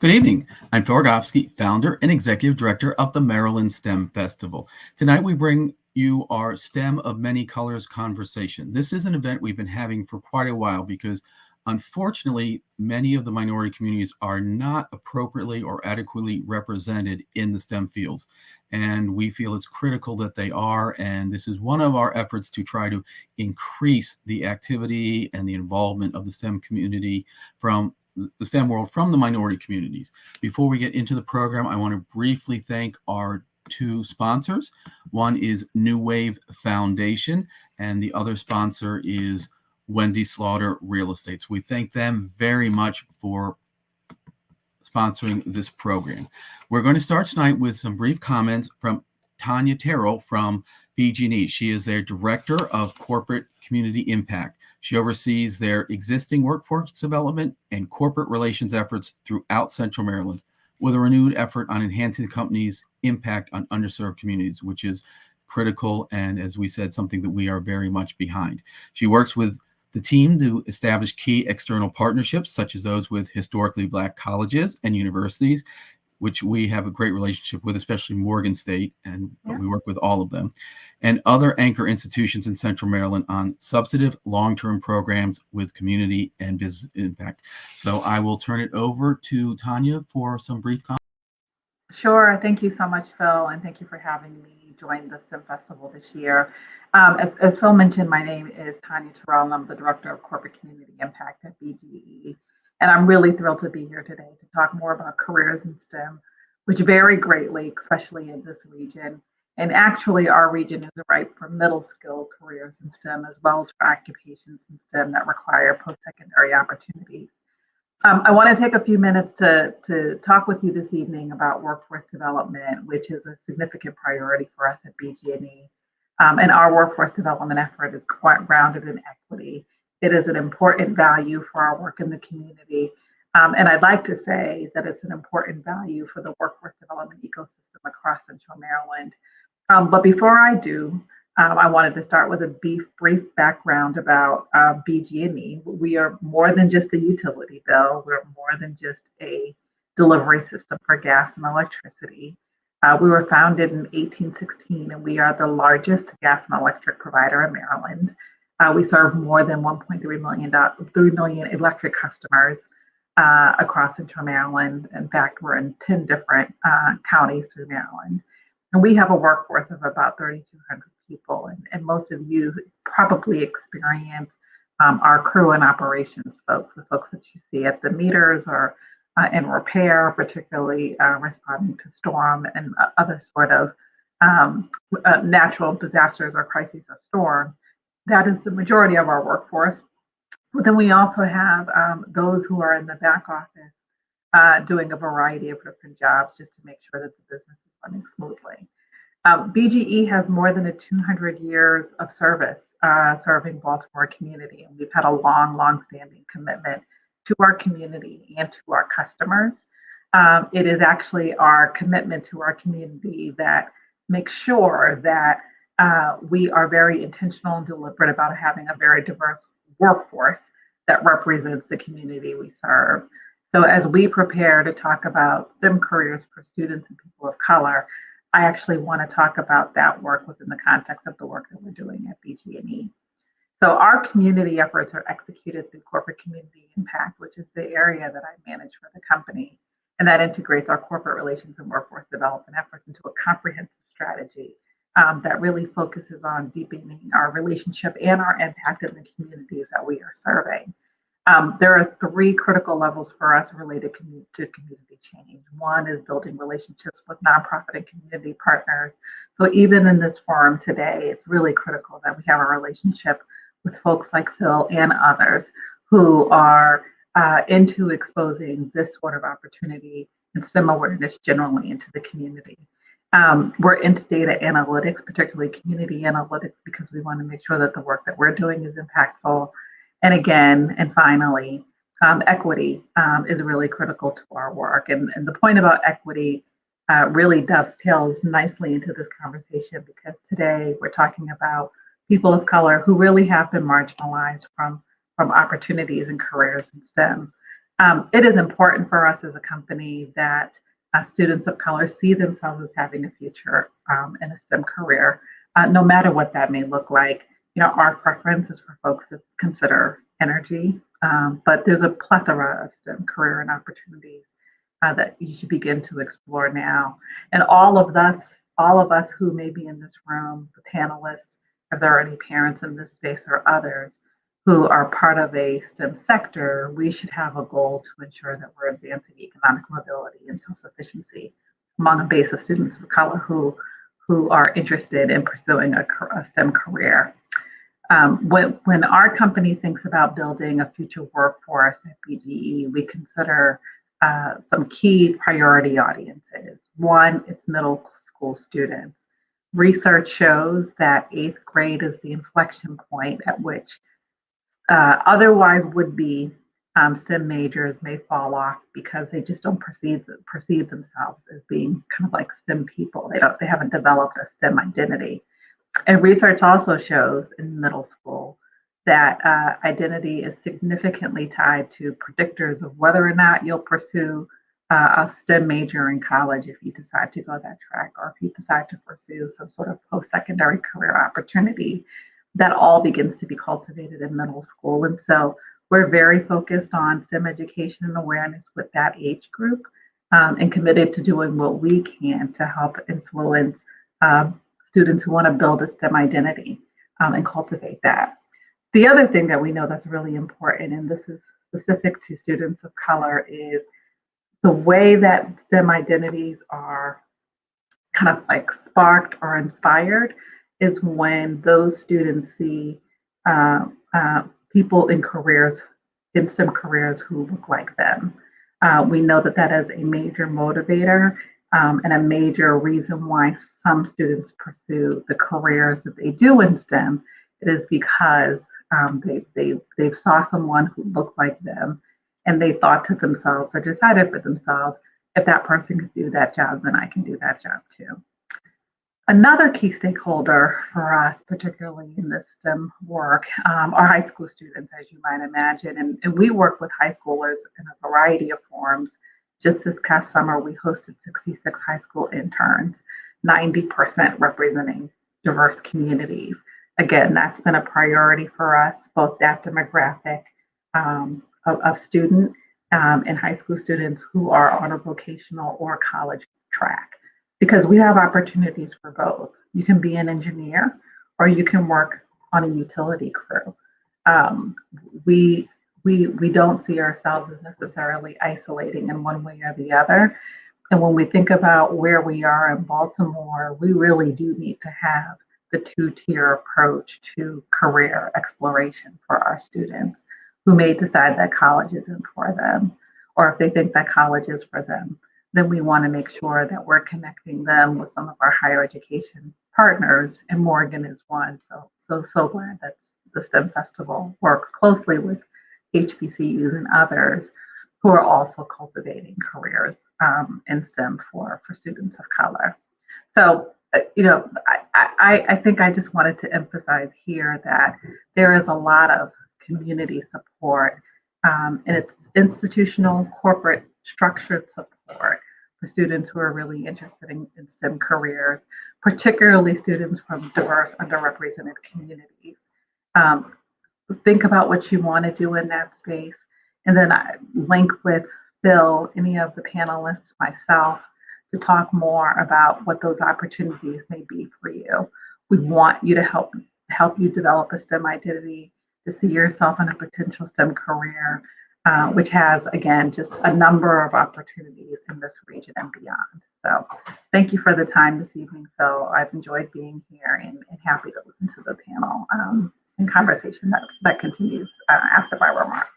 Good evening. I'm Phil Rogofsky, founder and executive director of the Maryland STEM Festival. Tonight we bring you our STEM of Many Colors conversation. This is an event we've been having for quite a while because unfortunately many of the minority communities are not appropriately or adequately represented in the STEM fields. And we feel it's critical that they are. And this is one of our efforts to try to increase the activity and the involvement of the STEM community from the STEM world from the minority communities. Before we get into the program, I want to briefly thank our two sponsors. One is New Wave Foundation, and the other sponsor is Wendy Slaughter Real Estate. So we thank them very much for sponsoring this program. We're going to start tonight with some brief comments from Tanya Terrell from BG&E. She is their Director of Corporate Community Impact. She oversees their existing workforce development and corporate relations efforts throughout Central Maryland, with a renewed effort on enhancing the company's impact on underserved communities, which is critical and, as we said, something that we are very much behind. She works with the team to establish key external partnerships, such as those with historically Black colleges and universities, which we have a great relationship with, especially Morgan State, and we work with all of them, and other anchor institutions in Central Maryland on substantive long-term programs with community and business impact. So I will turn it over to Tanya for some brief comments. Sure. Thank you so much, Phil, and thank you for having me join the STEM Festival this year. As Phil mentioned, my name is Tanya Terrell, and I'm the Director of Corporate Community Impact at BGE. And I'm really thrilled to be here today to talk more about careers in STEM, which vary greatly, especially in this region. And actually, our region is ripe for middle skill careers in STEM, as well as for occupations in STEM that require post-secondary opportunities. I want to take a few minutes to talk with you this evening about workforce development, which is a significant priority for us at BG&E. And our workforce development effort is quite grounded in equity. It is an important value for our work in the community. And I'd like to say that it's an important value for the workforce development ecosystem across Central Maryland. But before I do, I wanted to start with a brief background about BG&E. We are more than just a utility bill. We're more than just a delivery system for gas and electricity. We were founded in 1816, and we are the largest gas and electric provider in Maryland. We serve more than 3 million electric customers across Central Maryland. In fact, we're in 10 different counties through Maryland. And we have a workforce of about 3,200 people. And most of you probably experience our crew and operations folks, the folks that you see at the meters or in repair, particularly responding to storm and other sort of natural disasters or crises or storms. That is the majority of our workforce. But then we also have those who are in the back office doing a variety of different jobs just to make sure that the business is running smoothly. BGE has more than 200 years of service serving Baltimore community, and we've had a long-standing commitment to our community and to our customers. It is actually our commitment to our community that makes sure that we are very intentional and deliberate about having a very diverse workforce that represents the community we serve. So as we prepare to talk about STEM careers for students and people of color, I actually want to talk about that work within the context of the work that we're doing at BG&E. So our community efforts are executed through corporate community impact, which is the area that I manage for the company. And that integrates our corporate relations and workforce development efforts into a comprehensive strategy that really focuses on deepening our relationship and our impact in the communities that we are serving. There are 3 critical levels for us related to community change. One is building relationships with nonprofit and community partners. So even in this forum today, it's really critical that we have a relationship with folks like Phil and others who are into exposing this sort of opportunity and STEM awareness generally into the community. We're into data analytics, particularly community analytics, because we want to make sure that the work that we're doing is impactful. And again, and finally, equity is really critical to our work. And the point about equity really dovetails nicely into this conversation, because today we're talking about people of color who really have been marginalized from opportunities and careers in STEM. It is important for us as a company that students of color see themselves as having a future in a STEM career, no matter what that may look like. Our preference is for folks to consider energy, but there's a plethora of STEM career and opportunities that you should begin to explore now. And all of us who may be in this room, the panelists, if there are any parents in this space or others who are part of a STEM sector, we should have a goal to ensure that we're advancing economic mobility and self-sufficiency among a base of students of color who are interested in pursuing a STEM career. When our company thinks about building a future workforce at BGE, we consider some key priority audiences. One, it's middle school students. Research shows that eighth grade is the inflection point at which otherwise would be STEM majors may fall off because they just don't perceive themselves as being kind of like STEM people. They haven't developed a STEM identity. And research also shows in middle school that identity is significantly tied to predictors of whether or not you'll pursue a STEM major in college if you decide to go that track, or if you decide to pursue some sort of post-secondary career opportunity. That all begins to be cultivated in middle school. And so we're very focused on STEM education and awareness with that age group, and committed to doing what we can to help influence students who want to build a STEM identity and cultivate that. The other thing that we know that's really important, and this is specific to students of color, is the way that STEM identities are kind of like sparked or inspired is when those students see uh, people in careers, in STEM careers, who look like them. We know that that is a major motivator and a major reason why some students pursue the careers that they do in STEM. It is because they saw someone who looked like them, and they thought to themselves or decided for themselves, if that person could do that job, then I can do that job too. Another key stakeholder for us, particularly in this STEM work, are high school students, as you might imagine. And we work with high schoolers in a variety of forms. Just this past summer, we hosted 66 high school interns, 90% representing diverse communities. Again, that's been a priority for us, both that demographic of student and high school students who are on a vocational or college track, because we have opportunities for both. You can be an engineer or you can work on a utility crew. Um, we, we don't see ourselves as necessarily isolating in one way or the other. And when we think about where we are in Baltimore, we really do need to have the two-tier approach to career exploration for our students who may decide that college isn't for them, or if they think that college is for them, then we want to make sure that we're connecting them with some of our higher education partners, and Morgan is one. So glad that the STEM Festival works closely with HBCUs and others who are also cultivating careers in STEM for students of color. So, I think I just wanted to emphasize here that there is a lot of community support, and it's institutional, corporate, structured support for students who are really interested in STEM careers, particularly students from diverse, underrepresented communities. Um, think about what you want to do in that space, and then I link with Phil, any of the panelists, myself, to talk more about what those opportunities may be for you. We want you to help you develop a STEM identity, to see yourself in a potential STEM career, which has, again, just a number of opportunities in this region and beyond. So thank you for the time this evening, Phil. I've enjoyed being here and happy to listen to the panel and conversation that continues after my remarks.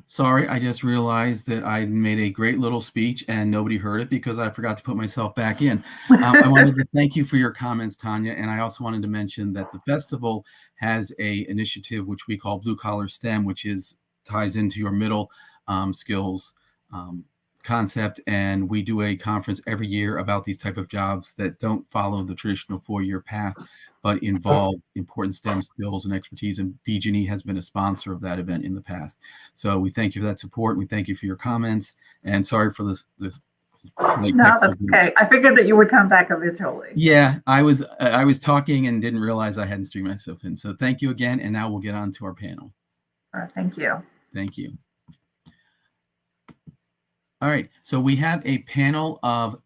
Sorry, I just realized that I made a great little speech and nobody heard it because I forgot to put myself back in. I wanted to thank you for your comments, Tanya, and I also wanted to mention that the festival has a initiative which we call Blue Collar STEM, which ties into your middle skills concept, and we do a conference every year about these type of jobs that don't follow the traditional 4-year path but involve important STEM skills and expertise, and PG&E has been a sponsor of that event in the past. So we thank you for that support. We thank you for your comments, and sorry for this no, that's okay. I figured that you would come back eventually. Yeah, I was talking and didn't realize I hadn't streamed myself in. So thank you again, and now we'll get on to our panel. Thank you. Thank you. All right, so we have a panel of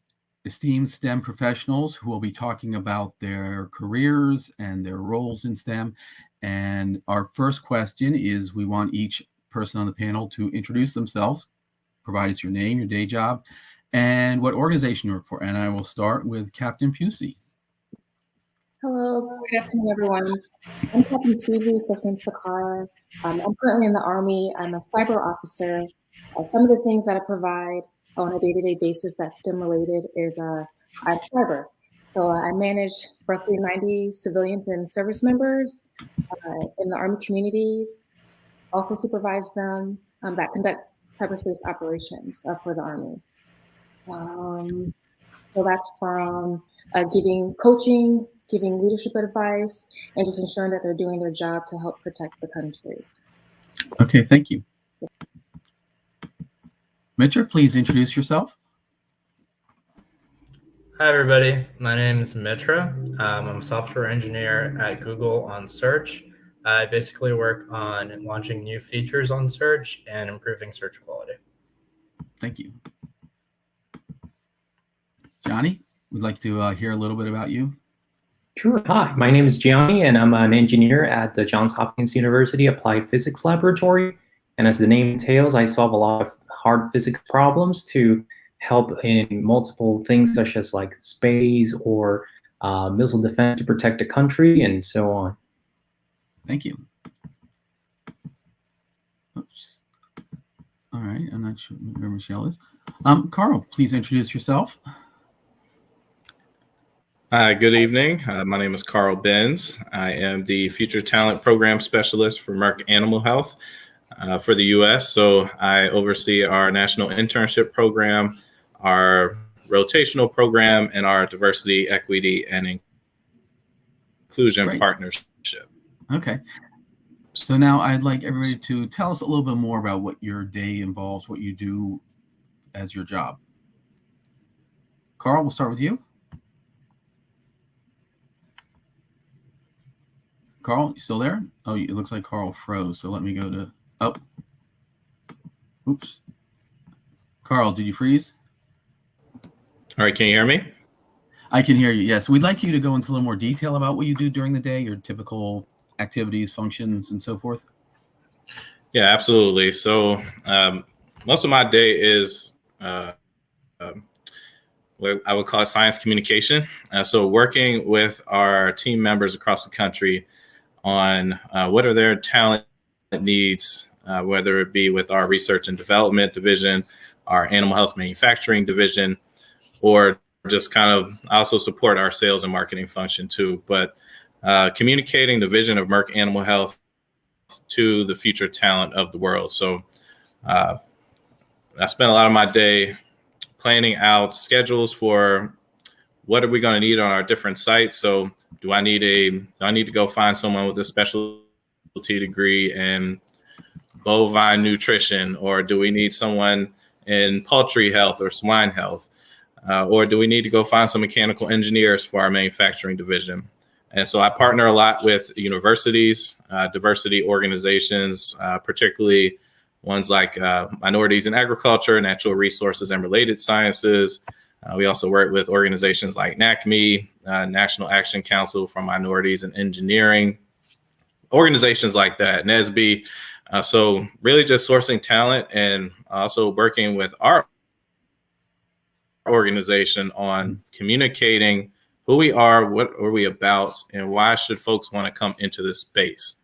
esteemed STEM professionals who will be talking about their careers and their roles in STEM. And our first question is, we want each person on the panel to introduce themselves, provide us your name, your day job, and what organization you work for. And I will start with Captain Pusey. Hello, good afternoon, everyone. I'm Captain Pusey for St. Sacara. I'm currently in the Army. I'm a cyber officer. Some of the things that I provide on a day-to-day basis that's STEM related is I'm cyber. So I manage roughly 90 civilians and service members in the Army community, also supervise them that conduct cyberspace operations for the Army. So that's from giving coaching, giving leadership advice, and just ensuring that they're doing their job to help protect the country. Okay, thank you. Mitra, please introduce yourself. Hi, everybody. My name is Mitra. I'm a software engineer at Google on Search. I basically work on launching new features on Search and improving search quality. Thank you. Johnny, we'd like to hear a little bit about you. Sure. Hi, my name is Gianni, and I'm an engineer at the Johns Hopkins University Applied Physics Laboratory. And as the name entails, I solve a lot of hard physics problems to help in multiple things, such as like space or missile defense to protect the country and so on. Thank you. Oops. All right, I'm not sure where Michelle is. Carl, please introduce yourself. Hi, good evening. My name is Carl Benz. I am the Future Talent Program Specialist for Merck Animal Health for the U.S. So I oversee our national internship program, our rotational program, and our diversity, equity, and inclusion partnership. Okay. So now I'd like everybody to tell us a little bit more about what your day involves, what you do as your job. Carl, we'll start with you. Carl, you still there? Oh, it looks like Carl froze. So let me go to, oh, oops. Carl, did you freeze? All right, can you hear me? I can hear you, yes. We'd like you to go into a little more detail about what you do during the day, your typical activities, functions, and so forth. Yeah, absolutely. So most of my day is what I would call science communication. So working with our team members across the country on what are their talent needs, whether it be with our research and development division, our animal health manufacturing division, or just kind of also support our sales and marketing function too. But communicating the vision of Merck Animal Health to the future talent of the world. So I spend a lot of my day planning out schedules for what are we going to need on our different sites. So do I need to go find someone with a specialty degree in bovine nutrition, or do we need someone in poultry health or swine health? Or do we need to go find some mechanical engineers for our manufacturing division? And so I partner a lot with universities, diversity organizations, particularly ones like Minorities in Agriculture, Natural Resources and Related Sciences. We also work with organizations like NACME, National Action Council for Minorities in Engineering, organizations like that, NSBE. So really just sourcing talent and also working with our organization on communicating who we are, what are we about, and why should folks want to come into this space.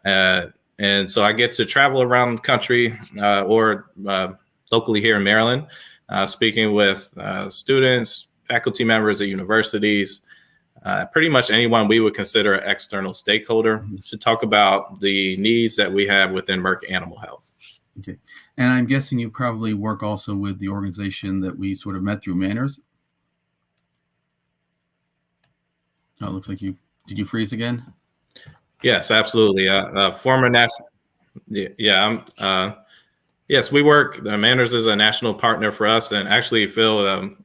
And And so I get to travel around the country or locally here in Maryland, speaking with students, faculty members at universities, pretty much anyone we would consider an external stakeholder to talk about the needs that we have within Merck Animal Health. Okay. And I'm guessing you probably work also with the organization that we sort of met through Manners. Oh, it looks like did you freeze again? Yes, absolutely. Former national, yes, we work. Manners is a national partner for us, and actually, Phil,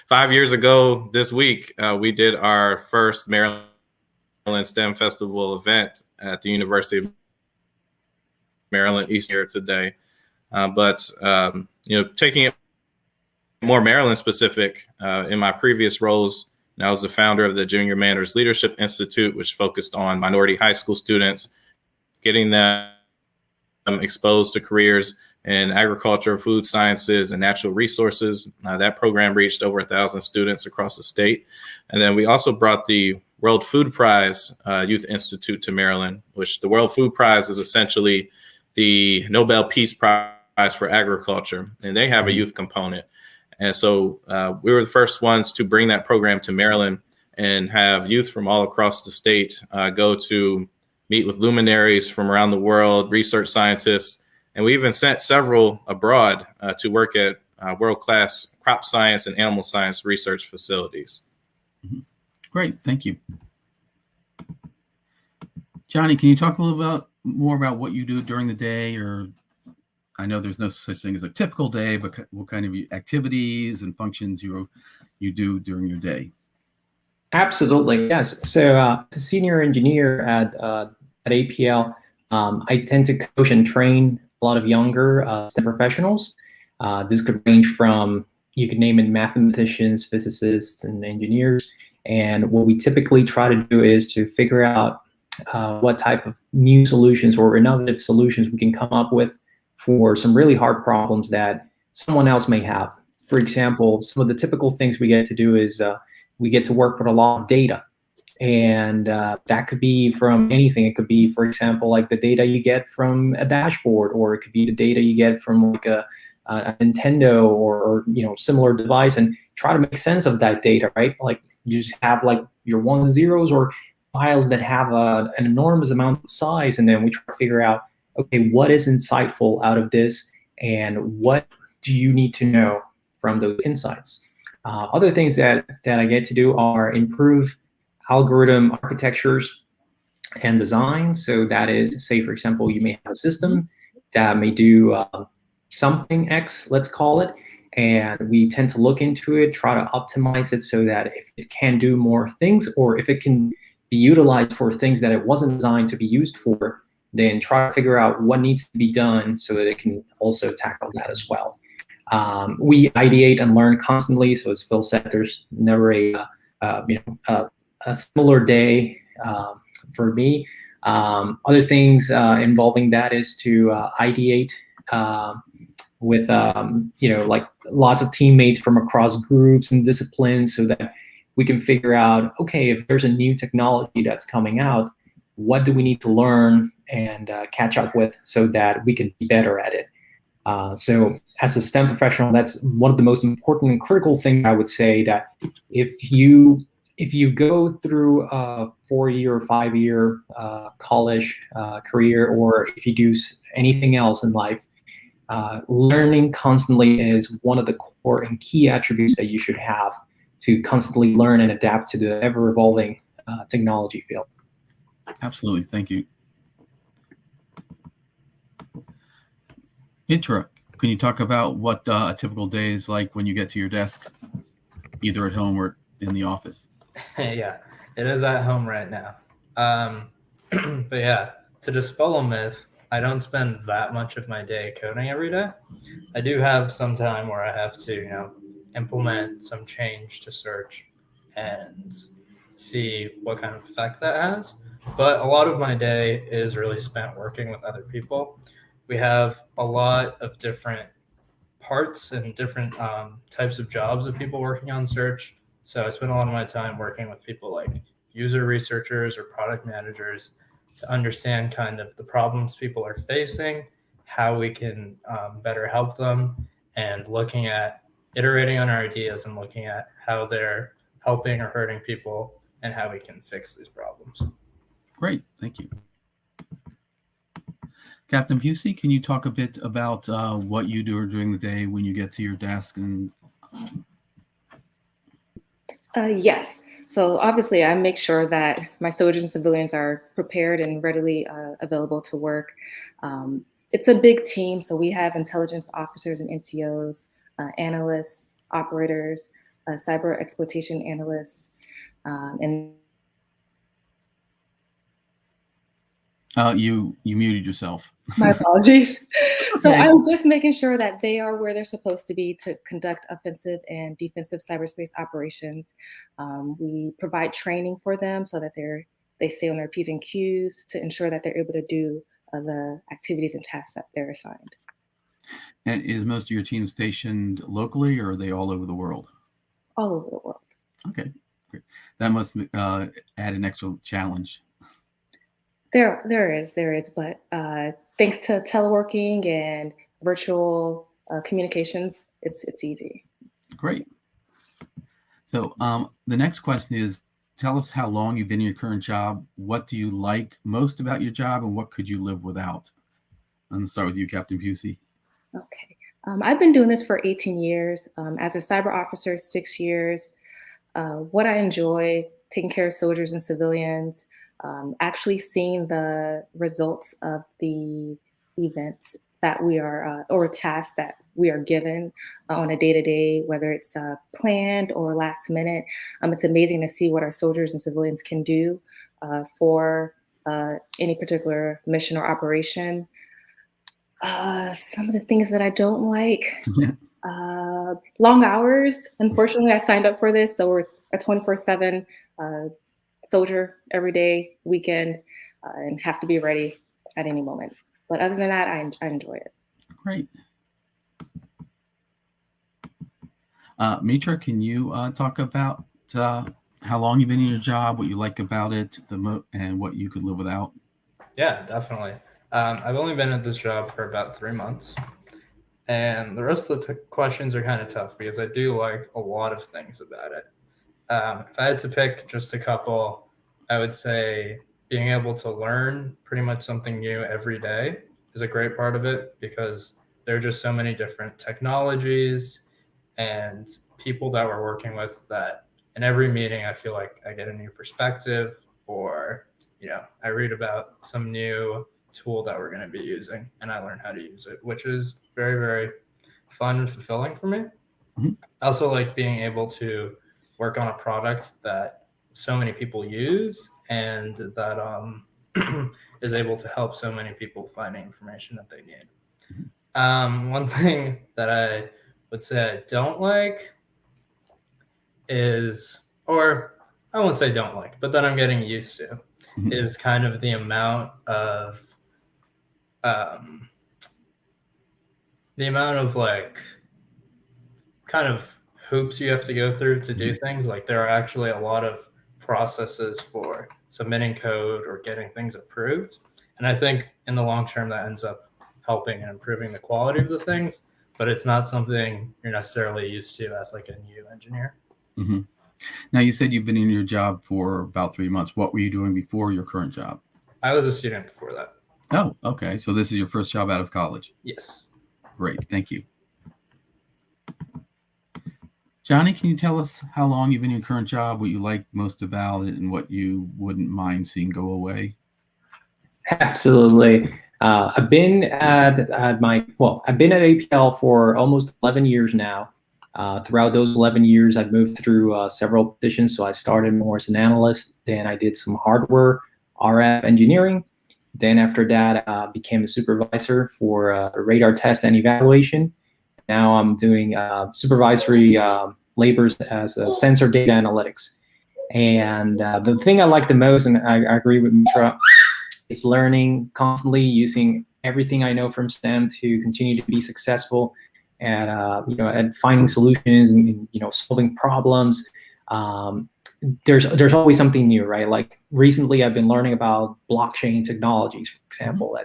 5 years ago this week, we did our first Maryland STEM Festival event at the University of Maryland East here today. Taking it more Maryland specific, in my previous roles, I was the founder of the Junior Manners Leadership Institute, which focused on minority high school students, getting them exposed to careers in agriculture, food sciences, and natural resources. That program reached over 1,000 students across the state. And then we also brought the World Food Prize Youth Institute to Maryland, which the World Food Prize is essentially the Nobel Peace Prize for agriculture, and they have a youth component. And so we were the first ones to bring that program to Maryland and have youth from all across the state go to meet with luminaries from around the world, research scientists, and we even sent several abroad to work at world-class crop science and animal science research facilities. Great, thank you. Johnny, can you talk a little more about what you do during the day? Or I know there's no such thing as a typical day, but what kind of activities and functions you do during your day? Absolutely, yes. So as a senior engineer at APL, I tend to coach and train a lot of younger STEM professionals. This could range from, you could name it, mathematicians, physicists, and engineers. And what we typically try to do is to figure out what type of new solutions or innovative solutions we can come up with for some really hard problems that someone else may have. For example, some of the typical things we get to do is we get to work with a lot of data. And that could be from anything. It could be, for example, like the data you get from a dashboard, or it could be the data you get from like a Nintendo or similar device, and try to make sense of that data, right? Like you just have like your ones and zeros or files that have an enormous amount of size, and then we try to figure out, okay, what is insightful out of this, and what do you need to know from those insights? Other things that I get to do are improve algorithm architectures and design. So that is, say, for example, you may have a system that may do something X, let's call it, and we tend to look into it, try to optimize it so that if it can do more things, or if it can be utilized for things that it wasn't designed to be used for, then try to figure out what needs to be done so that it can also tackle that as well. We ideate and learn constantly. So as Phil said, there's never a similar day for me. Other things involving that is to ideate with like lots of teammates from across groups and disciplines, so that we can figure out, okay, if there's a new technology that's coming out, what do we need to learn and catch up with so that we can be better at it? So as a STEM professional, that's one of the most important and critical things I would say, that if you go through a 4-year or 5-year college career, or if you do anything else in life, learning constantly is one of the core and key attributes that you should have to constantly learn and adapt to the ever-evolving technology field. Absolutely, thank you. Mitra, can you talk about what a typical day is like when you get to your desk, either at home or in the office? Yeah, it is at home right now. But yeah, to dispel a myth, I don't spend that much of my day coding every day. I do have some time where I have to, implement some change to search and see what kind of effect that has. But a lot of my day is really spent working with other people. We have a lot of different parts and different types of jobs of people working on search. So I spend a lot of my time working with people like user researchers or product managers to understand kind of the problems people are facing, how we can better help them, and looking at iterating on our ideas and looking at how they're helping or hurting people and how we can fix these problems. Great, thank you. Captain Busey, can you talk a bit about what you do during the day when you get to your desk? And Yes. So obviously, I make sure that my soldiers and civilians are prepared and readily available to work. It's a big team, so we have intelligence officers and NCOs, analysts, operators, cyber exploitation analysts, and you muted yourself. my apologies. So Okay. I'm just making sure that they are where they're supposed to be to conduct offensive and defensive cyberspace operations. We provide training for them so that they stay on their P's and Q's to ensure that they're able to do the activities and tasks that they're assigned. And is most of your team stationed locally, or are they all over the world? All over the world. Okay, great. That must add an extra challenge. There is, but thanks to teleworking and virtual communications, it's easy. Great. So the next question is, tell us how long you've been in your current job. What do you like most about your job, and what could you live without? I'm going to start with you, Captain Busey. Okay. I've been doing this for 18 years. As a cyber officer, 6 years. What I enjoy, taking care of soldiers and civilians, actually seeing the results of the events that we are, or tasks that we are given on a day-to-day, whether it's planned or last minute. It's amazing to see what our soldiers and civilians can do for any particular mission or operation. Some of the things that I don't like, long hours. Unfortunately, I signed up for this, so we're a 24/7 soldier every day, weekend, and have to be ready at any moment. But other than that, I enjoy it. Great. Mitra, can you talk about how long you've been in your job, what you like about it, and what you could live without? Yeah, definitely. I've only been at this job for about 3 months, and the rest of the questions are kind of tough because I do like a lot of things about it. If I had to pick just a couple, I would say being able to learn pretty much something new every day is a great part of it, because there are just so many different technologies and people that we're working with that in every meeting I feel like I get a new perspective, or I read about some new tool that we're going to be using and I learn how to use it, which is very, very fun and fulfilling for me. Mm-hmm. I also like being able to work on a product that so many people use and that is able to help so many people find information that they need. One thing that I would say I don't like is, or I won't say don't like, but that I'm getting used to, is kind of the amount of like kind of hoops you have to go through to do things. Like there are actually a lot of processes for submitting code or getting things approved. And I think in the long term that ends up helping and improving the quality of the things, but it's not something you're necessarily used to as like a new engineer. Mm-hmm. Now, you said you've been in your job for about 3 months. What were you doing before your current job? I was a student before that. Oh, okay. So this is your first job out of college. Yes. Great. Thank you. Johnny, can you tell us how long you've been in your current job, what you like most about it, and what you wouldn't mind seeing go away? Absolutely. I've been at APL for almost 11 years now. Throughout those 11 years, I've moved through several positions. So I started more as an analyst, then I did some hardware, RF engineering. Then after that, became a supervisor for radar test and evaluation. Now I'm doing supervisory labors as a sensor data analytics. And the thing I like the most, and I agree with Mitra, is learning constantly, using everything I know from STEM to continue to be successful at at finding solutions and solving problems. there's always something new, right? Like recently, I've been learning about blockchain technologies, for example.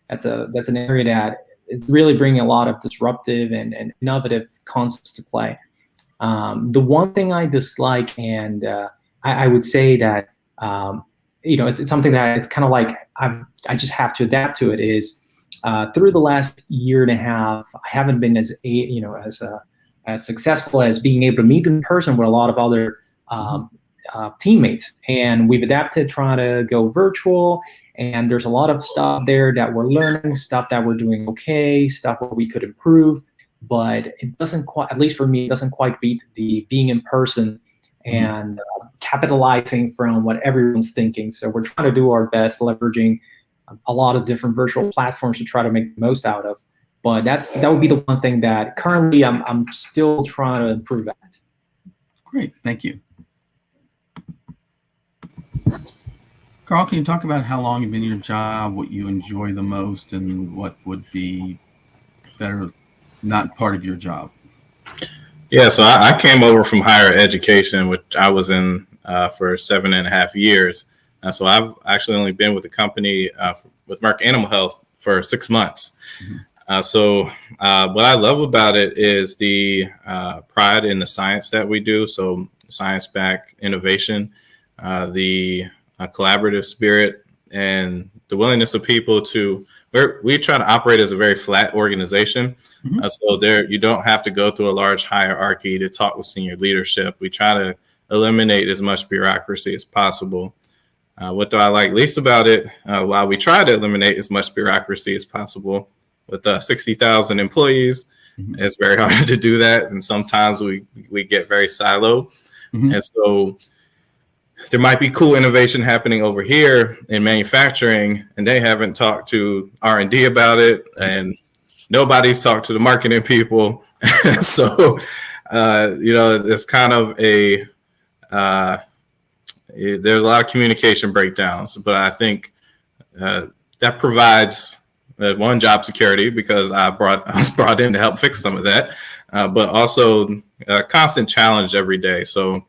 That's an area that is really bringing a lot of disruptive and innovative concepts to play. The one thing I dislike, and I would say that it's something that it's kind of like I just have to adapt to it. Is through the last year and a half, I haven't been as successful as being able to meet in person with a lot of other teammates, and we've adapted trying to go virtual. And there's a lot of stuff there that we're learning, stuff that we're doing okay, stuff where we could improve, but it doesn't quite, at least for me, it doesn't quite beat the being in person and capitalizing from what everyone's thinking. So we're trying to do our best, leveraging a lot of different virtual platforms to try to make the most out of. But that would be the one thing that currently I'm still trying to improve at. Great, thank you. Carl, can you talk about how long you've been in your job, what you enjoy the most, and what would be better not part of your job? Yeah, so I came over from higher education, which I was in for 7.5 years. So I've actually only been with the company with Merck Animal Health for 6 months. So what I love about it is the pride in the science that we do. So science-backed innovation, the collaborative spirit, and the willingness of people to, we try to operate as a very flat organization. So there, you don't have to go through a large hierarchy to talk with senior leadership. We try to eliminate as much bureaucracy as possible. What do I like least about it? While we try to eliminate as much bureaucracy as possible, with 60,000 employees, it's very hard to do that. And sometimes we get very siloed. And so there might be cool innovation happening over here in manufacturing, and they haven't talked to R&D about it, and nobody's talked to the marketing people. So, it's kind of there's a lot of communication breakdowns, but I think that provides one, job security, because I was brought in to help fix some of that, but also a constant challenge every day. So,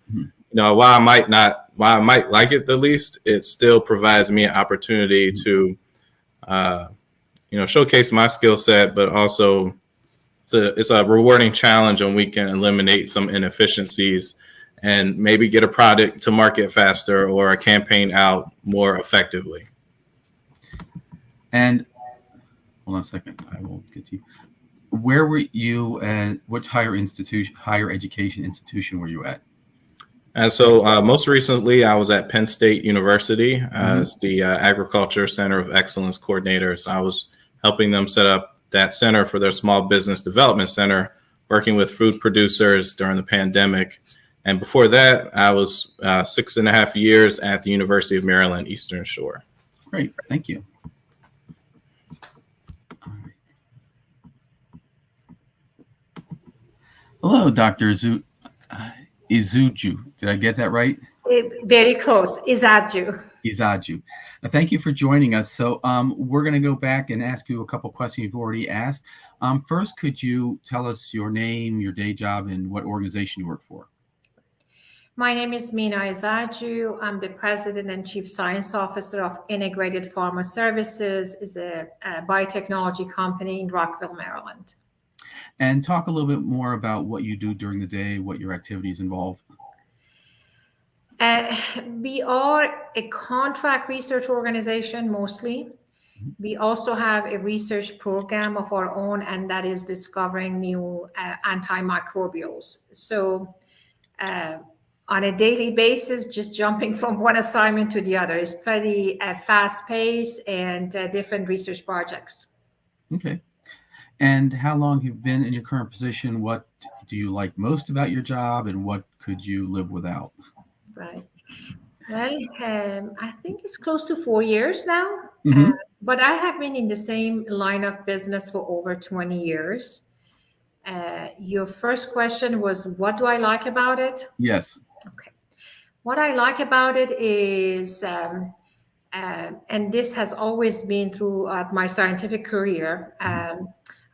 while I might like it the least, it still provides me an opportunity to, showcase my skill set, but also it's a rewarding challenge when we can eliminate some inefficiencies and maybe get a product to market faster or a campaign out more effectively. And hold on a second, I will get to you. Where were you at? Which higher education institution were you at? And so most recently, I was at Penn State University as the Agriculture Center of Excellence coordinator. So I was helping them set up that center for their Small Business Development Center, working with food producers during the pandemic. And before that, I was 6.5 years at the University of Maryland, Eastern Shore. Great, thank you. Hello, Dr. Izuju. Did I get that right? Very close. Izaju. Thank you for joining us. So we're going to go back and ask you a couple questions you've already asked. First, could you tell us your name, your day job, and what organization you work for? My name is Mina Izaju. I'm the President and Chief Science Officer of Integrated Pharma Services. It's a biotechnology company in Rockville, Maryland. And talk a little bit more about what you do during the day, what your activities involve. We are a contract research organization mostly. We also have a research program of our own, and that is discovering new antimicrobials. So on a daily basis, just jumping from one assignment to the other is pretty fast paced and different research projects. Okay. And how long have you been in your current position? What do you like most about your job, and what could you live without? Right. Well, I think it's close to 4 years now, but I have been in the same line of business for over 20 years. Your first question was, what do I like about it? Yes. Okay. What I like about it is, and this has always been throughout my scientific career,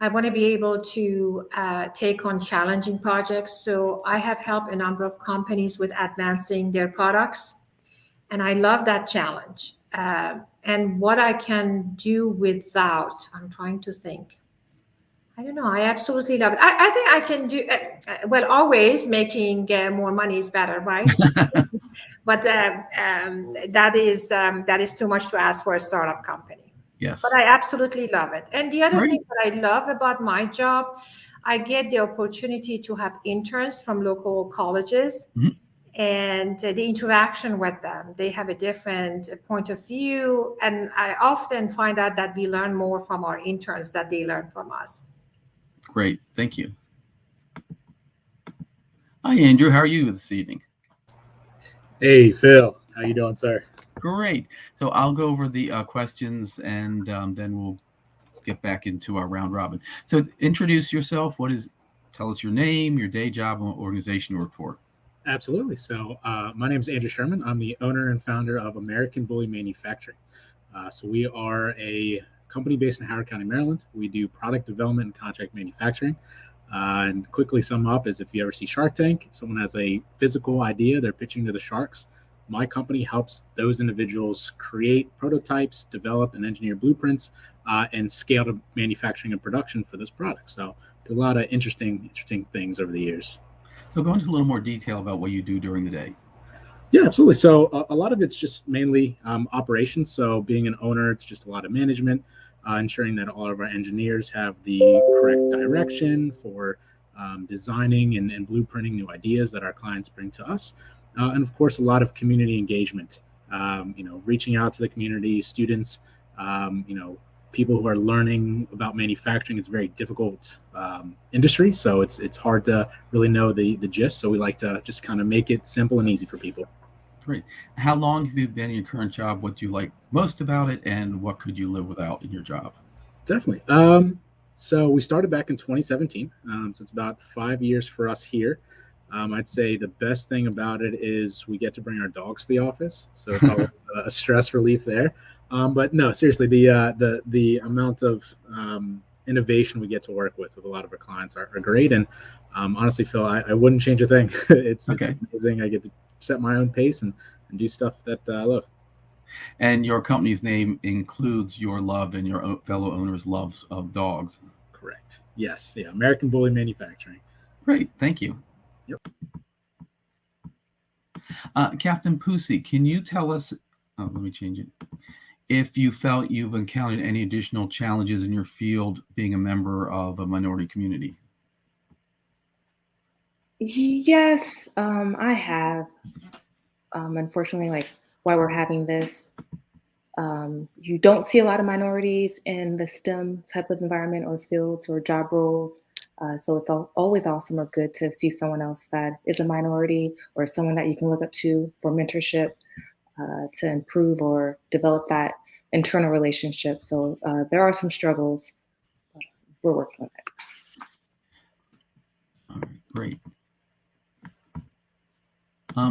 I want to be able to take on challenging projects. So I have helped a number of companies with advancing their products, and I love that challenge. And what I can do without, I'm trying to think. I don't know. I absolutely love it. I think I can do, well, always making more money is better, right? But that is too much to ask for a startup company. Yes. But I absolutely love it. And the other Great. thing that I love about my job, I get the opportunity to have interns from local colleges. Mhm. And the interaction with them, they have a different point of view. And I often find out that we learn more from our interns than they learn from us. Great. Thank you. Hi, Andrew. How are you this evening? Hey, Phil. How you doing, sir? Great. So I'll go over the questions, and then we'll get back into our round robin. So introduce yourself. Tell us your name, your day job, and what organization you work for. Absolutely. So my name is Andrew Sherman. I'm the owner and founder of American Bully Manufacturing. So we are a company based in Howard County, Maryland. We do product development and contract manufacturing. And quickly sum up is if you ever see Shark Tank, someone has a physical idea they're pitching to the sharks. My company helps those individuals create prototypes, develop and engineer blueprints, and scale to manufacturing and production for this product. So do a lot of interesting things over the years. So go into a little more detail about what you do during the day. Yeah, absolutely. So a lot of it's just mainly operations. So being an owner, it's just a lot of management, ensuring that all of our engineers have the correct direction for designing and blueprinting new ideas that our clients bring to us. And of course, a lot of community engagement, reaching out to the community, students, people who are learning about manufacturing. It's a very difficult industry, so it's hard to really know the gist. So we like to just kind of make it simple and easy for people. Great. How long have you been in your current job? What do you like most about it, and what could you live without in your job? Definitely. So we started back in 2017. So it's about 5 years for us here. I'd say the best thing about it is we get to bring our dogs to the office, so it's always a stress relief there. But no, seriously, the amount of innovation we get to work with a lot of our clients are great. And honestly, Phil, I wouldn't change a thing. It's amazing. I get to set my own pace and do stuff that I love. And your company's name includes your love and your fellow owners' loves of dogs. Correct. Yes. Yeah. American Bully Manufacturing. Great. Thank you. Yep. Captain Pucci, can you tell us, let me change it, if you felt you've encountered any additional challenges in your field being a member of a minority community? Yes, I have. Unfortunately, like while we're having this, you don't see a lot of minorities in the STEM type of environment or fields or job roles. So it's always awesome or good to see someone else that is a minority or someone that you can look up to for mentorship to improve or develop that internal relationship. So there are some struggles. We're working on it. All right, great.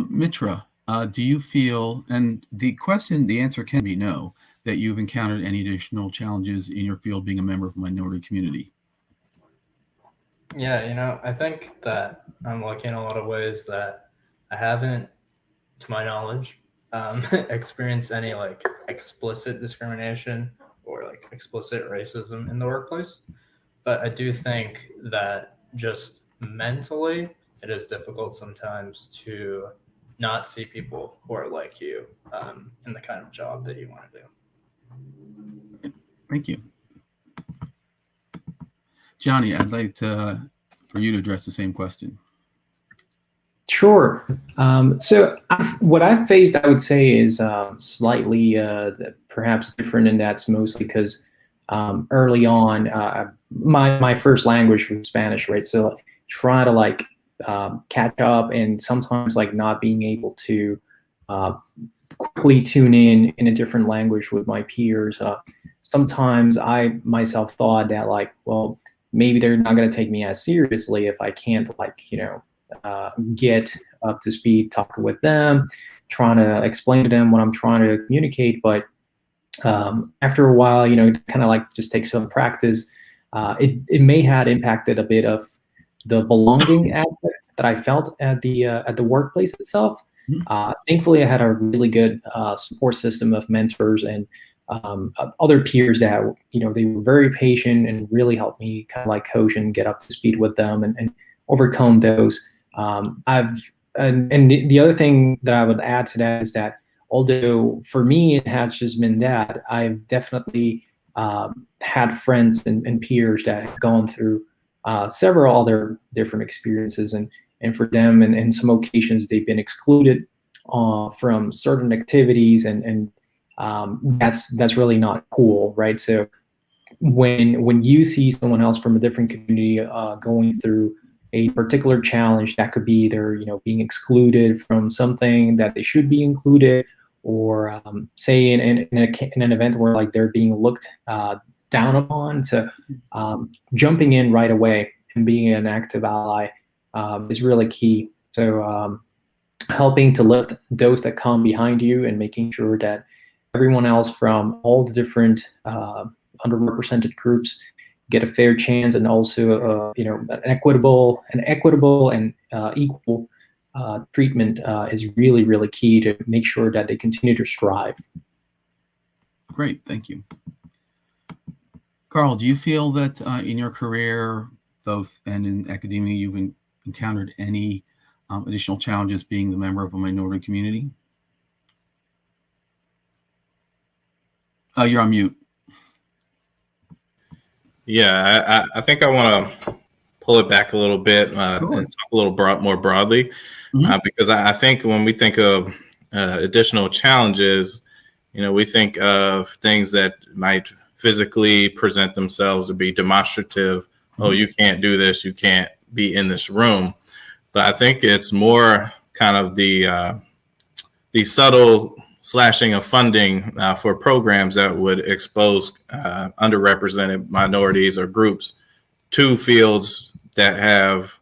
Mitra, do you feel, and the answer can be no, that you've encountered any additional challenges in your field being a member of a minority community? Yeah, I think that I'm lucky in a lot of ways that I haven't, to my knowledge, experienced any like explicit discrimination or like explicit racism in the workplace. But I do think that just mentally, it is difficult sometimes to not see people who are like you in the kind of job that you want to do. Thank you. Johnny, I'd like for you to address the same question. Sure. So what I've faced, I would say, is slightly perhaps different, and that's mostly because early on, my first language was Spanish, right? So try to like catch up, and sometimes like not being able to quickly tune in a different language with my peers. Sometimes I myself thought that like, well, maybe they're not going to take me as seriously if I can't like, get up to speed, talking with them, trying to explain to them what I'm trying to communicate. But after a while, it kind of like just takes some practice. it may have impacted a bit of the belonging aspect that I felt at the workplace itself. Thankfully, I had a really good support system of mentors and other peers that they were very patient and really helped me kind of like coach and get up to speed with them and overcome those. And the other thing that I would add to that is that although for me it has just been that, I've definitely had friends and peers that have gone through several other different experiences, and for them, and in some occasions, they've been excluded from certain activities, and that's really not cool, right? So when you see someone else from a different community going through a particular challenge, that could be either being excluded from something that they should be included, or say in an event where like they're being looked down upon, to jumping in right away and being an active ally is really key. So helping to lift those that come behind you and making sure that everyone else from all the different underrepresented groups get a fair chance, and also an equitable and equal treatment is really, really key to make sure that they continue to strive. Great, thank you. Carl, do you feel that in your career, both and in academia, you've encountered any additional challenges being the member of a minority community? You're on mute. Yeah, I think I want to pull it back a little bit and talk a little more broadly, because I think when we think of additional challenges, we think of things that might physically present themselves to be demonstrative. Oh, you can't do this. You can't be in this room. But I think it's more kind of the subtle slashing of funding for programs that would expose underrepresented minorities or groups to fields that have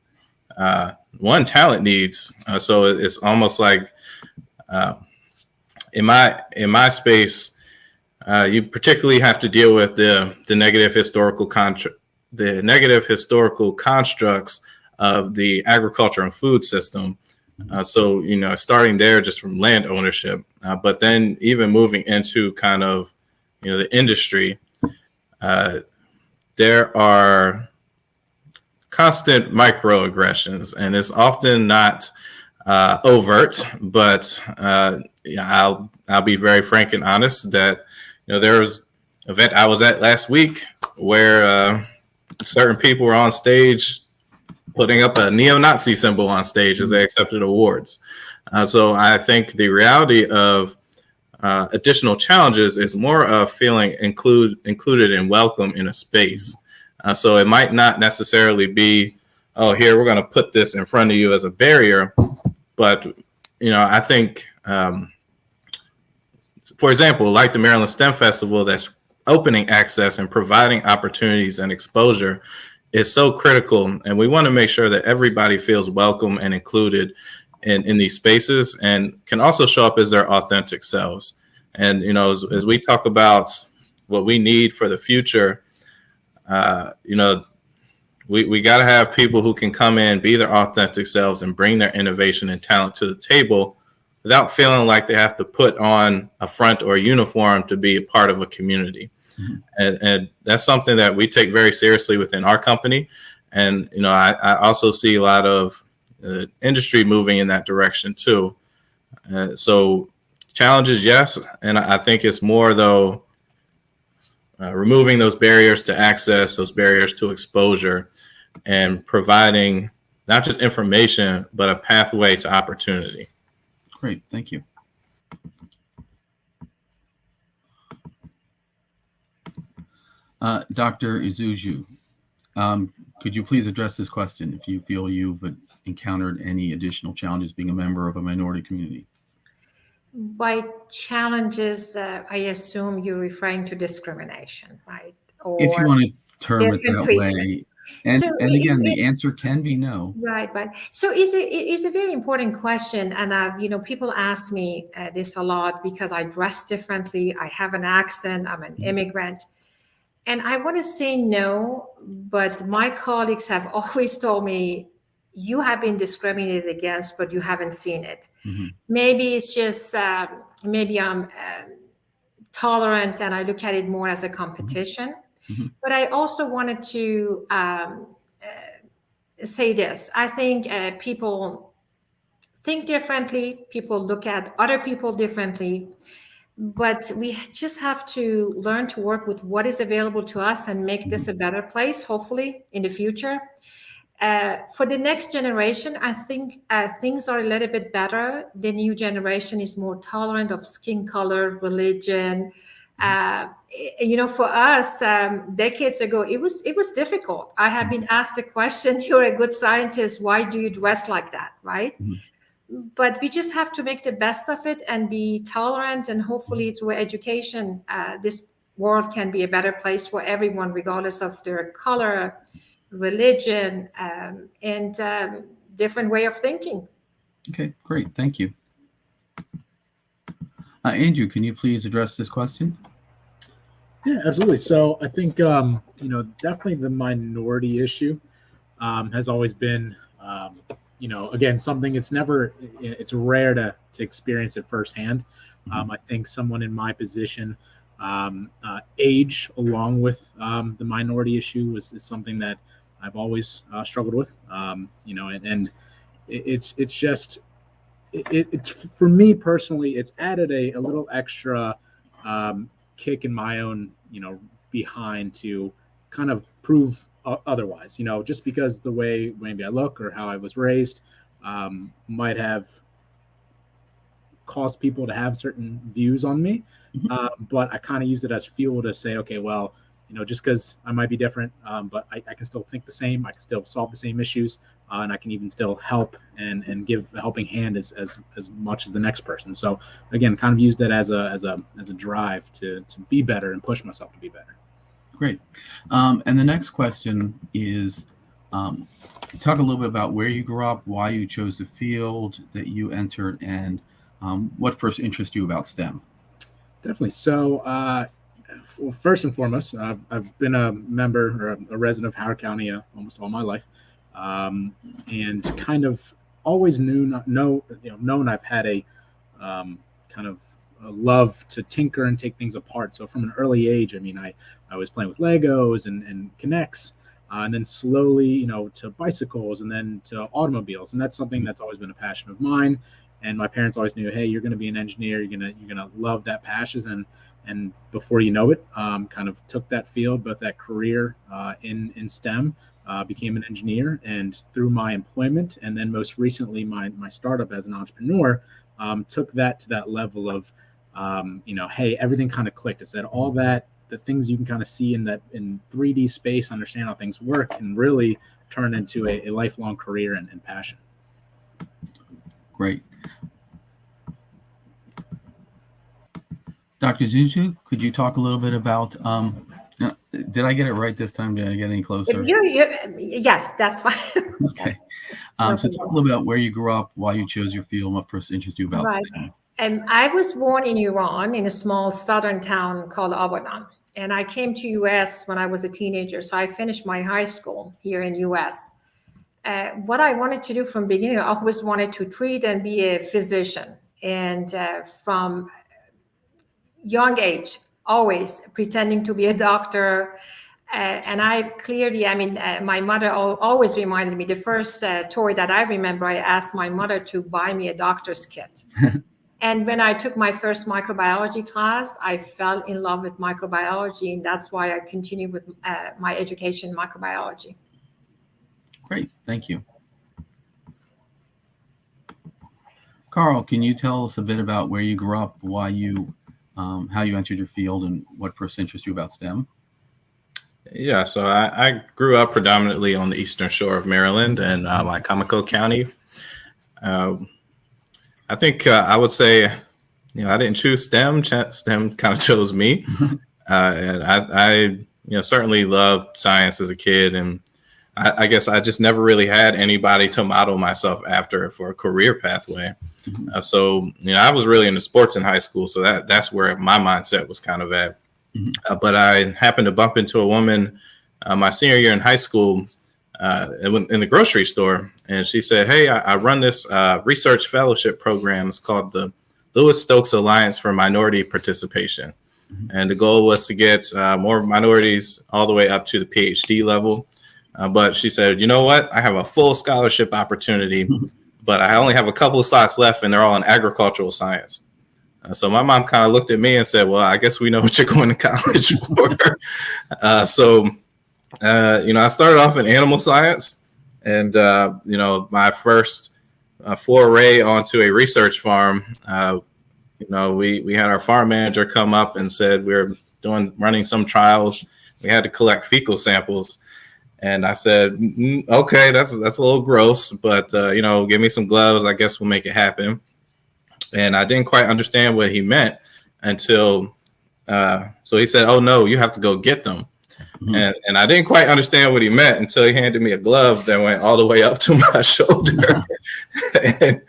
talent needs. So it's almost like in my space, you particularly have to deal with the negative historical constructs of the agriculture and food system. So starting there just from land ownership, but then even moving into kind of the industry, there are constant microaggressions, and it's often not overt, but I'll be very frank and honest that there was an event I was at last week where certain people were on stage putting up a neo-Nazi symbol on stage as they accepted awards. So I think the reality of additional challenges is more of feeling included and welcome in a space. So it might not necessarily be, oh, here, we're going to put this in front of you as a barrier. But, I think, for example, like the Maryland STEM Festival, that's opening access and providing opportunities and exposure is so critical. And we want to make sure that everybody feels welcome and included in these spaces, and can also show up as their authentic selves. And, as we talk about what we need for the future, we got to have people who can come in, be their authentic selves, and bring their innovation and talent to the table without feeling like they have to put on a front or a uniform to be a part of a community. And that's something that we take very seriously within our company. And, I also see a lot of industry moving in that direction too. So challenges, yes. And I think it's more, though, removing those barriers to access, those barriers to exposure, and providing not just information, but a pathway to opportunity. Great, thank you. Dr. Isuzu, could you please address this question if you feel you've encountered any additional challenges being a member of a minority community? By challenges, I assume you're referring to discrimination, right? Or if you want to term it that treatment. way. And again, the answer can be no. Right. So it's a very important question. And, people ask me this a lot because I dress differently. I have an accent. I'm an immigrant. And I want to say no, but my colleagues have always told me, you have been discriminated against, but you haven't seen it. Mhm. Maybe it's just, maybe I'm tolerant and I look at it more as a competition. Mhm. But I also wanted to say this. I think people think differently, people look at other people differently, but we just have to learn to work with what is available to us and make this a better place, hopefully, in the future. For the next generation, I think things are a little bit better. The new generation is more tolerant of skin color, religion. For us, decades ago, it was difficult. I have been asked the question, "You're a good scientist. Why do you dress like that?" Right? But we just have to make the best of it and be tolerant, and hopefully through education, this world can be a better place for everyone, regardless of their color, religion, and different way of thinking. Okay, great. Thank you. Andrew, can you please address this question? Yeah, absolutely. So I think definitely the minority issue has always been again something it's rare to experience it firsthand. I think someone in my position, age along with the minority issue is something that I've always struggled with. And it's just it's for me personally, it's added a little extra kick in my own behind to kind of prove otherwise. Just because the way maybe I look or how I was raised might have caused people to have certain views on me, but I kind of use it as fuel to say, okay, well, just because I might be different, but I can still think the same. I can still solve the same issues, and I can even still help and give a helping hand as much as the next person. So again, kind of use that as a drive to be better and push myself to be better. Great. And the next question is, talk a little bit about where you grew up, why you chose the field that you entered, and what first interested you about STEM. Definitely. So, well, first and foremost, I've been a member or a resident of Howard County almost all my life, and kind of always known I've had a kind of a love to tinker and take things apart. So from an early age, I was playing with Legos and Kinects, and then slowly, to bicycles and then to automobiles, and that's something that's always been a passion of mine. And my parents always knew, hey, you're going to be an engineer. You're gonna love that passion, and before you know it, kind of took that field, both that career in STEM, became an engineer, and through my employment, and then most recently my startup as an entrepreneur, took that to that level of, hey, everything kind of clicked. It said all that the things you can kind of see in 3D space, understand how things work, can really turn into a lifelong career and passion. Great. Dr. Zuzu, could you talk a little bit about, did I get it right this time? Did I get any closer? Yes, that's fine. Okay. So talk a little bit about where you grew up, why you chose your field, what first interested you about STEM. I was born in Iran in a small southern town called Abadan. And I came to US when I was a teenager. So I finished my high school here in US. What I wanted to do from the beginning, I always wanted to treat and be a physician. And from young age, always pretending to be a doctor. And I clearly, my mother always reminded me, the first toy that I remember, I asked my mother to buy me a doctor's kit. And when I took my first microbiology class, I fell in love with microbiology. And that's why I continued with my education in microbiology. Great, thank you. Carl, can you tell us a bit about where you grew up, why you, how you entered your field, and what first interested you about STEM? Yeah, so I grew up predominantly on the eastern shore of Maryland and Wycomico County. I think I would say, I didn't choose STEM. STEM kind of chose me. And I certainly loved science as a kid. And I guess I just never really had anybody to model myself after for a career pathway. So I was really into sports in high school. So that's where my mindset was kind of at. But I happened to bump into a woman my senior year in high school in the grocery store. And she said, hey, I run this research fellowship program. It's called the Lewis Stokes Alliance for Minority Participation. And the goal was to get more minorities all the way up to the PhD level. But she said, you know what? I have a full scholarship opportunity, but I only have a couple of slots left and they're all in agricultural science. So my mom kind of looked at me and said, well, I guess we know what you're going to college for. I started off in animal science, and, my first foray onto a research farm, we had our farm manager come up and said we were running some trials. We had to collect fecal samples. And I said, okay, that's a little gross, but, give me some gloves. I guess we'll make it happen. And I didn't quite understand what he meant until, so he said, oh, no, you have to go get them. And I didn't quite understand what he meant until he handed me a glove that went all the way up to my shoulder. and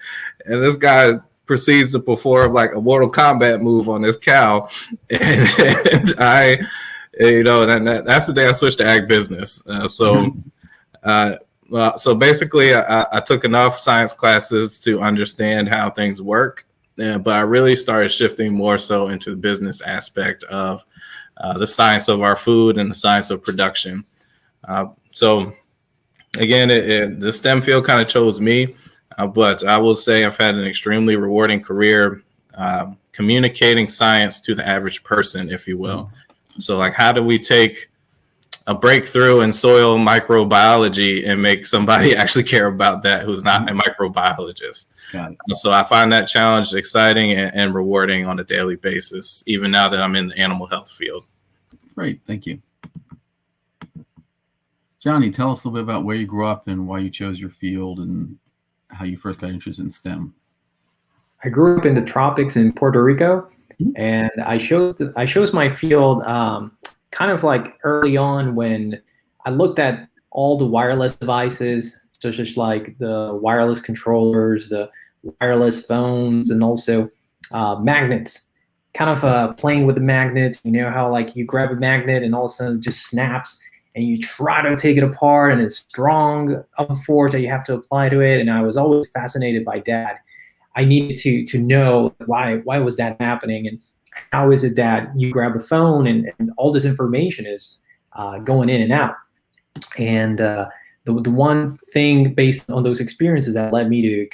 this guy proceeds to perform like a Mortal Kombat move on this cow. And I, that's the day I switched to ag business. So basically I took enough science classes to understand how things work. But I really started shifting more so into the business aspect of the science of our food and the science of production. So again, the STEM field kind of chose me, but I will say I've had an extremely rewarding career communicating science to the average person, if you will. So like, how do we take a breakthrough in soil microbiology and make somebody actually care about that who's not a microbiologist? Got it. So I find that challenge exciting and rewarding on a daily basis, even now that I'm in the animal health field. Great, thank you. Johnny, tell us a little bit about where you grew up and why you chose your field and how you first got interested in STEM. I grew up in the tropics in Puerto Rico, and I chose my field kind of like early on when I looked at all the wireless devices, such as like the wireless controllers, the wireless phones, and also magnets. Kind of playing with the magnets. You know how like you grab a magnet and all of a sudden it just snaps, and you try to take it apart, and it's strong of a force that you have to apply to it. And I was always fascinated by that. I needed to know why was that happening, and how is it that you grab a phone and all this information is going in and out. And the one thing based on those experiences that led me to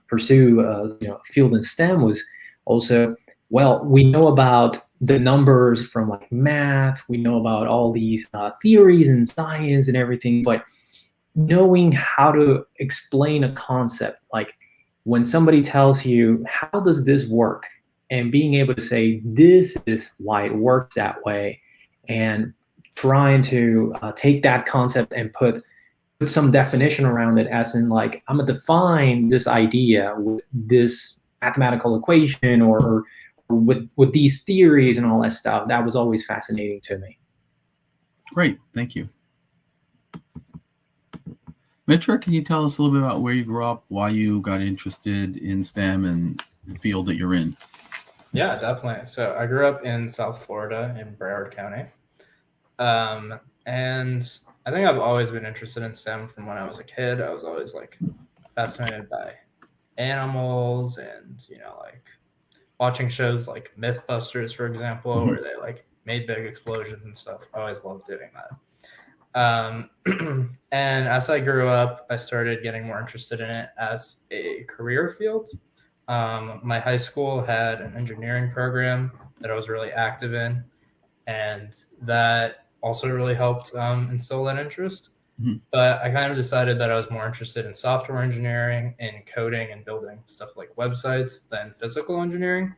pursue a field in STEM was also, well, we know about the numbers from like math, we know about all these theories and science and everything, but knowing how to explain a concept, like when somebody tells you, how does this work? And being able to say, this is why it works that way, and trying to take that concept and put some definition around it, as in like, I'm gonna define this idea with this mathematical equation or with these theories and all that stuff. That was always fascinating to me. Great, thank you. Mitra, can you tell us a little bit about where you grew up, why you got interested in STEM and the field that you're in? Yeah, definitely. So I grew up in South Florida in Broward County. And I think I've always been interested in STEM from when I was a kid. I was always like fascinated by animals and, like watching shows like Mythbusters, for example, where they like made big explosions and stuff. I always loved doing that. And as I grew up, I started getting more interested in it as a career field. My high school had an engineering program that I was really active in, and that also really helped instill that interest. But I kind of decided that I was more interested in software engineering and coding and building stuff like websites than physical engineering.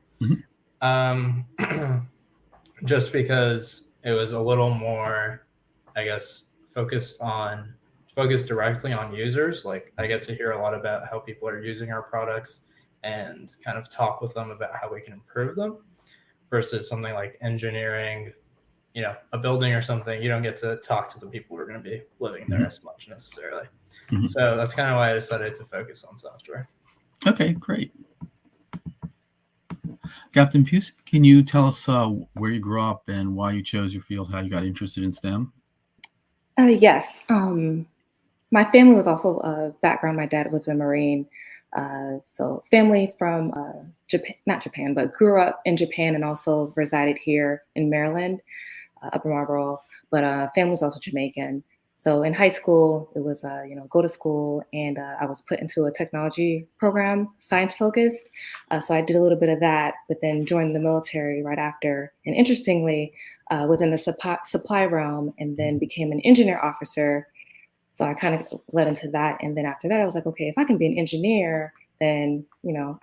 Just because it was a little more, I guess, focused directly on users. Like I get to hear a lot about how people are using our products and kind of talk with them about how we can improve them, versus something like engineering, a building or something. You don't get to talk to the people who are going to be living there as much necessarily. So that's kind of why I decided to focus on software. Okay, great. Captain Pusey, can you tell us where you grew up and why you chose your field, how you got interested in STEM? Yes. My family was also a background. My dad was a Marine. So family from Japan, not Japan, but grew up in Japan and also resided here in Maryland, Upper Marlboro. But family was also Jamaican. So in high school, it was, go to school, and I was put into a technology program, science focused. So I did a little bit of that, but then joined the military right after. And interestingly, was in the supply realm and then became an engineer officer. So I kind of led into that. And then after that, I was like, okay, if I can be an engineer, then,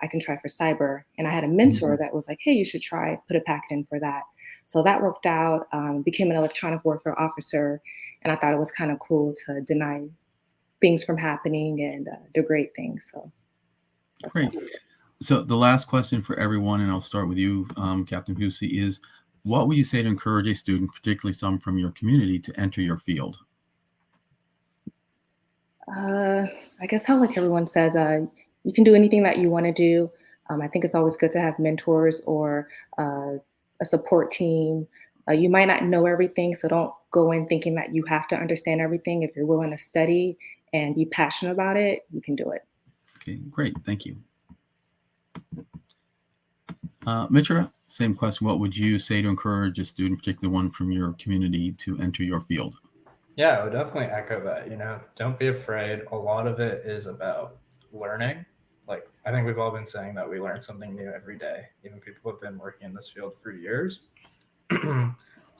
I can try for cyber. And I had a mentor that was like, hey, you should try, put a packet in for that. So that worked out, became an electronic warfare officer. And I thought it was kind of cool to deny things from happening and do great things. So that's Great. So the last question for everyone, and I'll start with you, Captain Pusey, is what would you say to encourage a student, particularly some from your community, to enter your field? I guess how like everyone says, you can do anything that you want to do. I think it's always good to have mentors or a support team. You might not know everything, so don't go in thinking that you have to understand everything. If you're willing to study and be passionate about it, you can do it. Okay, great. Thank you. Mitra, same question. What would you say to encourage a student, particularly one from your community, to enter your field? Yeah, I would definitely echo that. Don't be afraid. A lot of it is about learning. Like, I think we've all been saying that we learn something new every day. Even people who have been working in this field for years.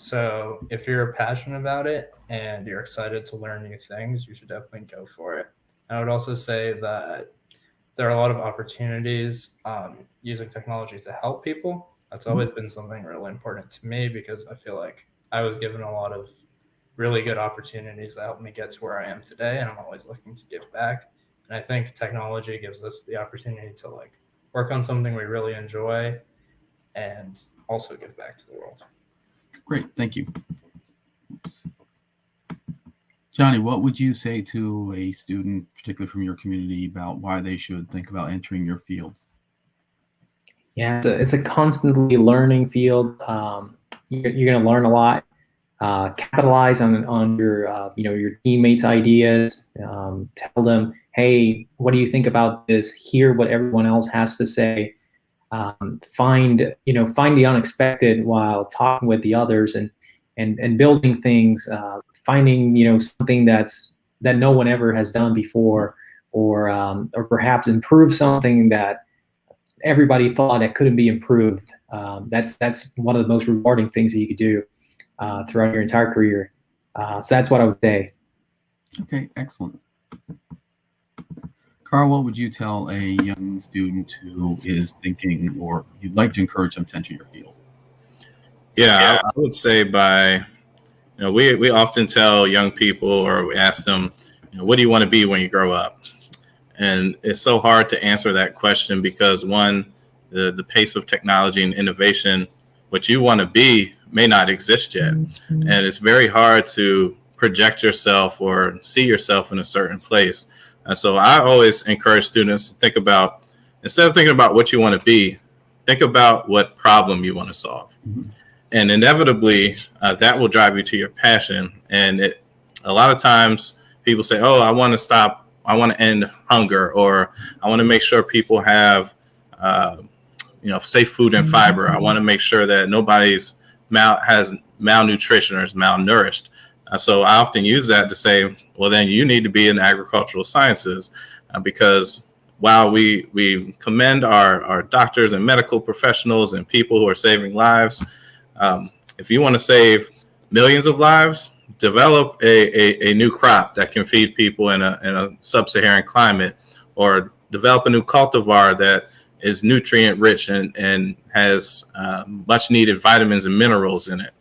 So if you're passionate about it and you're excited to learn new things, you should definitely go for it. And I would also say that there are a lot of opportunities using technology to help people. That's always been something really important to me because I feel like I was given a lot of really good opportunities that helped me get to where I am today, and I'm always looking to give back. And I think technology gives us the opportunity to work on something we really enjoy and also give back to the world. Great, thank you. Oops. Johnny, what would you say to a student, particularly from your community, about why they should think about entering your field? Yeah, it's a constantly learning field. You're going to learn a lot. Capitalize on your your teammates' ideas. Tell them, hey, what do you think about this? Hear what everyone else has to say. Find the unexpected while talking with the others and building things. Finding something that no one ever has done before, or perhaps improve something that everybody thought that couldn't be improved. That's one of the most rewarding things that you could do throughout your entire career. So that's what I would say. Okay, excellent. Carl, what would you tell a young student who is thinking, or you'd like to encourage them to enter your field? Yeah, I would say we often tell young people, or we ask them, what do you want to be when you grow up? And it's so hard to answer that question because one, the pace of technology and innovation, what you want to be may not exist yet. And it's very hard to project yourself or see yourself in a certain place. And so I always encourage students to think about, instead of thinking about what you want to be, think about what problem you want to solve. Mm-hmm. And inevitably, that will drive you to your passion. And a lot of times people say, oh, I want to end hunger, or I want to make sure people have, safe food and fiber. I want to make sure that nobody's has malnutrition or is malnourished. So I often use that to say, well, then you need to be in agricultural sciences because while we commend our doctors and medical professionals and people who are saving lives, if you want to save millions of lives, develop a new crop that can feed people in a sub-Saharan climate, or develop a new cultivar that is nutrient rich and has much needed vitamins and minerals in it.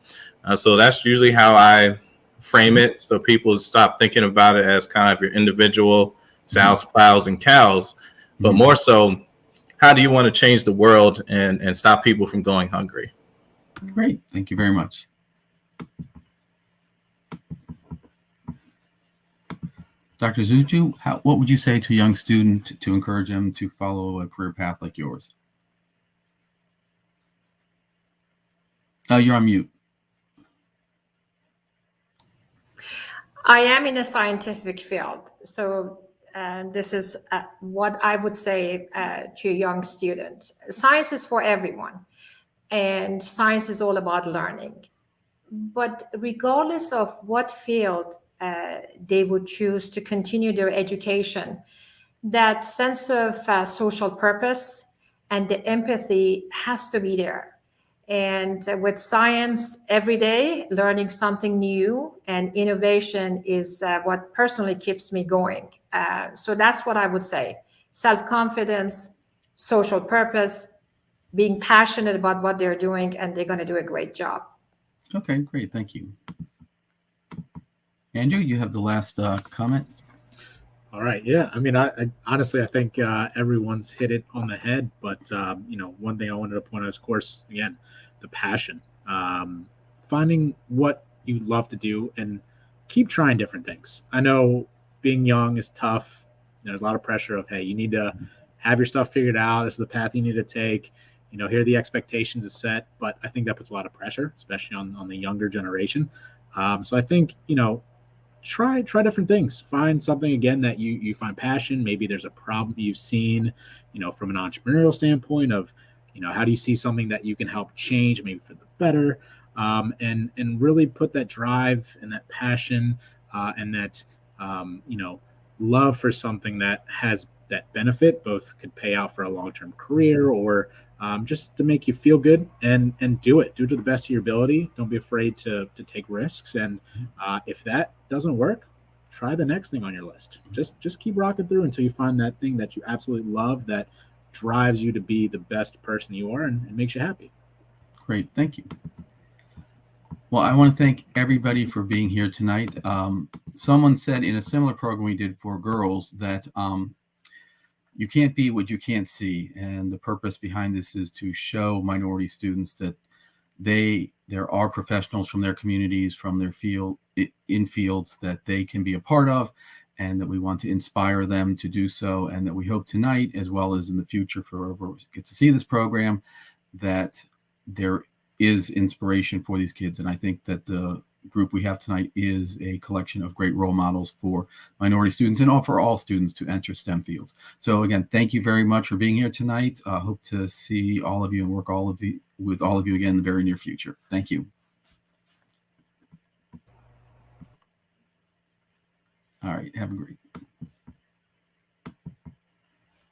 So that's usually how I frame it, so people stop thinking about it as kind of your individual sows, plows, and cows, but more so, how do you want to change the world and stop people from going hungry? Great, thank you very much. Dr. Zuju, what would you say to a young student to encourage them to follow a career path like yours? You're on mute. I am in a scientific field, so this is what I would say to a young student. Science is for everyone, and science is all about learning. But regardless of what field they would choose to continue their education, that sense of social purpose and the empathy has to be there. And with science, every day, learning something new and innovation is what personally keeps me going. So that's what I would say. Self-confidence, social purpose, being passionate about what they're doing, and they're going to do a great job. Okay, great. Thank you. Andrew, you have the last comment. All right. Yeah. I mean, I honestly, I think everyone's hit it on the head. But one thing I wanted to point out is, of course, again, the passion. Finding what you love to do and keep trying different things. I know being young is tough. There's a lot of pressure of, hey, you need to have your stuff figured out. This is the path you need to take. Here the expectations is set. But I think that puts a lot of pressure, especially on the younger generation. So I think, try different things. Find something again that you find passion. Maybe there's a problem you've seen, from an entrepreneurial standpoint of, how do you see something that you can help change, maybe for the better, and really put that drive and that passion and that love for something that has that benefit, both could pay out for a long-term career or just to make you feel good, and do it to the best of your ability. Don't be afraid to take risks. And if that doesn't work, try the next thing on your list. Just keep rocking through until you find that thing that you absolutely love, that drives you to be the best person you are and makes you happy. Great. Thank you. Well, I want to thank everybody for being here tonight. Someone said in a similar program we did for girls that you can't be what you can't see. And the purpose behind this is to show minority students that there are professionals from their communities, from their field, in fields that they can be a part of, and that we want to inspire them to do so. And that we hope tonight, as well as in the future for whoever gets to see this program, that there is inspiration for these kids. And I think that the group we have tonight is a collection of great role models for minority students and for all students to enter STEM fields. So again, thank you very much for being here tonight. Hope to see all of you and work with all of you again in the very near future. Thank you. All right, have a great